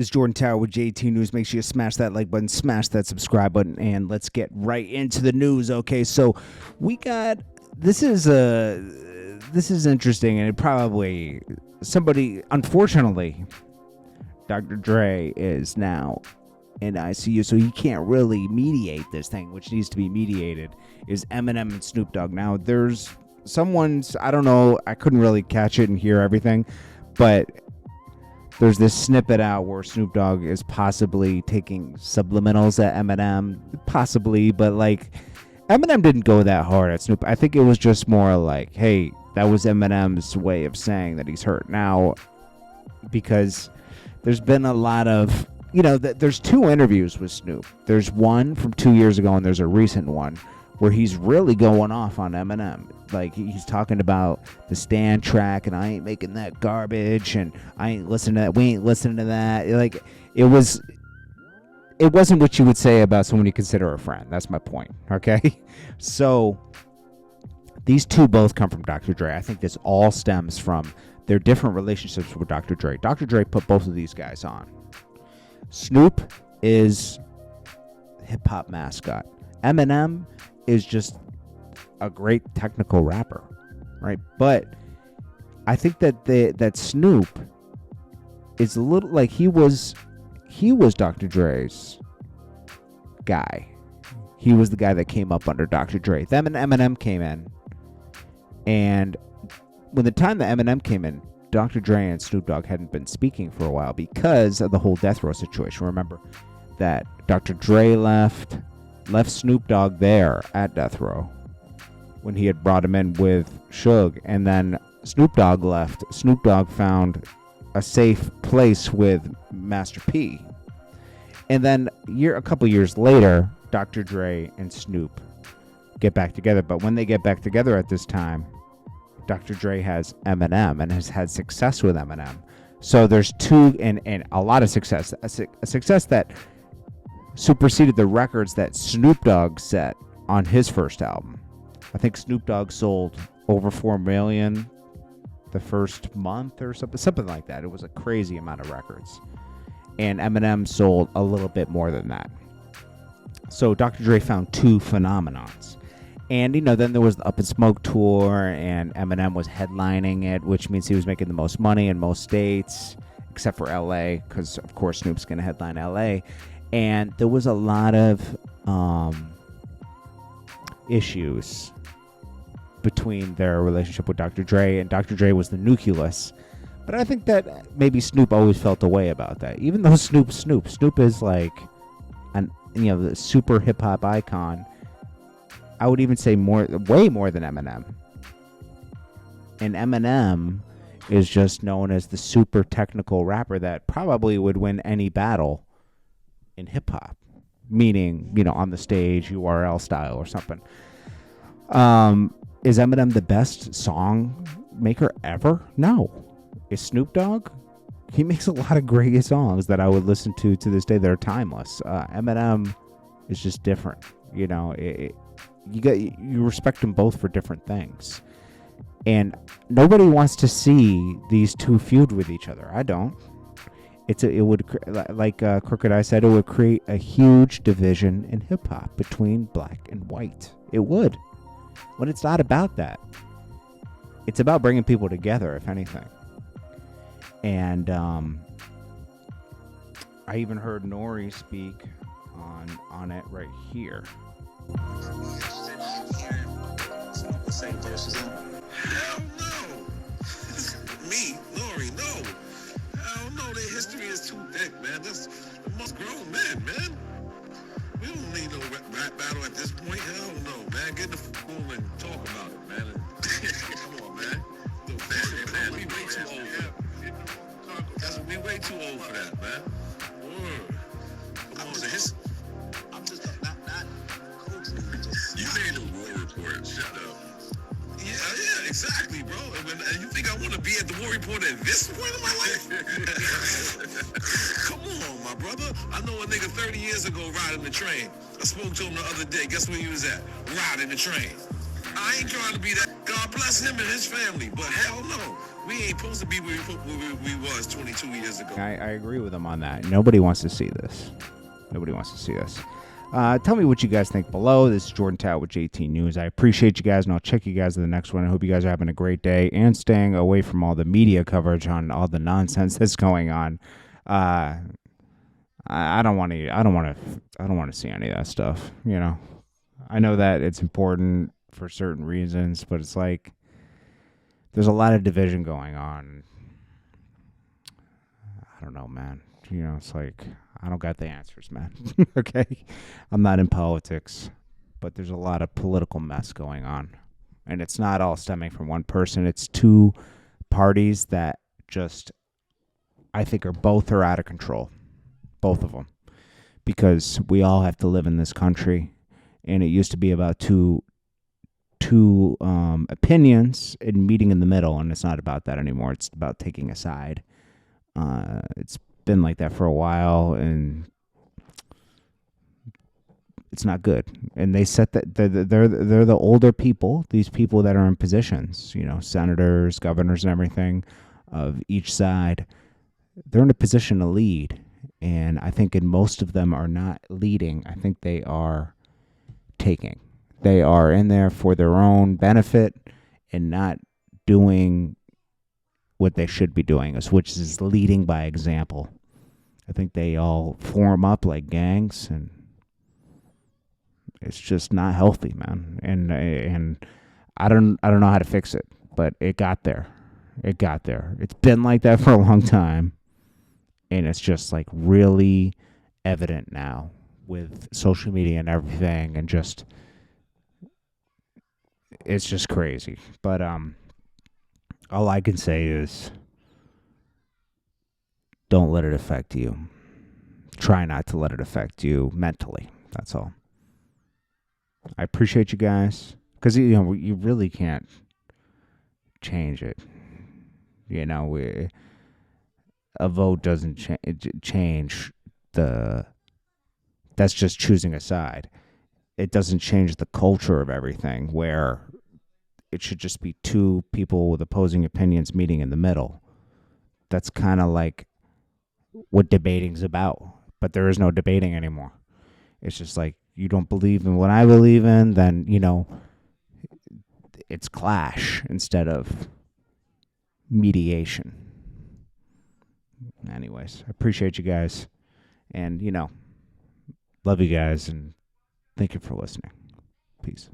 This is Jordan Tower with JT News. Make sure you smash that like button, smash that subscribe button, and let's get right into the news. Okay, so we got this is interesting, and it probably somebody, unfortunately, Dr. Dre is now in ICU, so he can't really mediate this thing, which needs to be mediated. Is Eminem and Snoop Dogg. Now there's someone's, I don't know, I couldn't really catch it and hear everything, but there's this snippet out where Snoop Dogg is possibly taking subliminals at Eminem, possibly, but like Eminem didn't go that hard at Snoop. I think it was just more like, hey, that was Eminem's way of saying that he's hurt. Now, because there's been a lot of, there's two interviews with Snoop. There's one from 2 years ago, and there's a recent one where he's really going off on Eminem. Like, he's talking about the Stand track, and I ain't making that garbage, and I ain't listening to that. We ain't listening to that. Like, it wasn't what you would say about someone you consider a friend. That's my point, okay? So, these two both come from Dr. Dre. I think this all stems from their different relationships with Dr. Dre. Dr. Dre put both of these guys on. Snoop is hip-hop mascot. Eminem is just a great technical rapper, right? But I think that Snoop is a little like he was Dr. Dre's guy. He was the guy that came up under Dr. Dre. Then Eminem came in, and when the time that Eminem came in, Dr. Dre and Snoop Dogg hadn't been speaking for a while because of the whole death row situation. Remember that Dr. Dre left Snoop Dogg there at death row when he had brought him in with Suge, and then Snoop Dogg left. Snoop Dogg found a safe place with Master P, and then a couple years later, Dr. Dre and Snoop get back together. But when they get back together at this time, Dr. Dre has Eminem and has had success with Eminem. So there's two and a lot of success, a success that superseded the records that Snoop Dogg set on his first album. I think Snoop Dogg sold over 4 million the first month or something like that. It was a crazy amount of records. And Eminem sold a little bit more than that. So Dr. Dre found two phenomenons. And, then there was the Up in Smoke tour, and Eminem was headlining it, which means he was making the most money in most states, except for L.A., because, of course, Snoop's going to headline L.A., and there was a lot of issues between their relationship with Dr. Dre, and Dr. Dre was the nucleus. But I think that maybe Snoop always felt a way about that. Even though Snoop is like the super hip-hop icon, I would even say way more than Eminem. And Eminem is just known as the super technical rapper that probably would win any battle in hip-hop, meaning, on the stage, URL style or something. Is Eminem the best song maker ever? No. Is Snoop Dogg? He makes a lot of great songs that I would listen to this day that are timeless. Eminem is just different. You respect them both for different things. And nobody wants to see these two feud with each other. I don't. It would, like Crooked Eye said, it would create a huge division in hip-hop between black and white. It would. When it's not about that. It's about bringing people together, if anything. And I even heard NORE speak on it right here. Hell no. Me, Nori, no. Hell no, their history is too thick, man. That's the most grown men, man. We don't need no rap battle at this point. Hell no, man. Get in the room and talk about it, man. Come on, man. We way too old for that. We way too old for that, man. Come on, I'm just not you made the war report. Shut up. Yeah, exactly, bro. And you think I want to be at the war report at this point in my life? Come on, my brother. I know a nigga 30 years ago riding the train. I spoke to him the other day. Guess where he was at? Riding the train. I ain't trying to be that garbage. God bless him and his family, but hell no. We ain't supposed to be where we was 22 years ago. I agree with him on that. Nobody wants to see this. Nobody wants to see this. Tell me what you guys think below. This is Jordan Tower with JT News. I appreciate you guys, and I'll check you guys in the next one. I hope you guys are having a great day and staying away from all the media coverage on all the nonsense that's going on. I don't want to see any of that stuff. You know, I know that it's important for certain reasons, but it's like there's a lot of division going on. I don't know, man. You know, it's like I don't got the answers, man. Okay? I'm not in politics, but there's a lot of political mess going on. And it's not all stemming from one person. It's two parties that just, I think, both are out of control. Both of them. Because we all have to live in this country. And it used to be about two opinions and meeting in the middle. And it's not about that anymore. It's about taking a side. It's been like that for a while, and it's not good. And they set that they're the older people, these people that are in positions, you know, senators, governors, and everything of each side. They're in a position to lead, and I think most of them are not leading. I think they are taking. They are in there for their own benefit and not doing what they should be doing, which is leading by example. I think they all form up like gangs, and it's just not healthy, man. And I don't know how to fix it, but it got there. It got there. It's been like that for a long time, and it's just like really evident now with social media and everything, and just it's just crazy. But all I can say is don't let it affect you. Try not to let it affect you mentally. That's all. I appreciate you guys, because you know you really can't change it. You know, a vote doesn't change the. That's just choosing a side. It doesn't change the culture of everything, where it should just be two people with opposing opinions meeting in the middle. That's kind of like what debating's about. But there is no debating anymore. It's just like, you don't believe in what I believe in, then, you know, it's clash instead of mediation. Anyways, I appreciate you guys. And, you know, love you guys, and thank you for listening. Peace.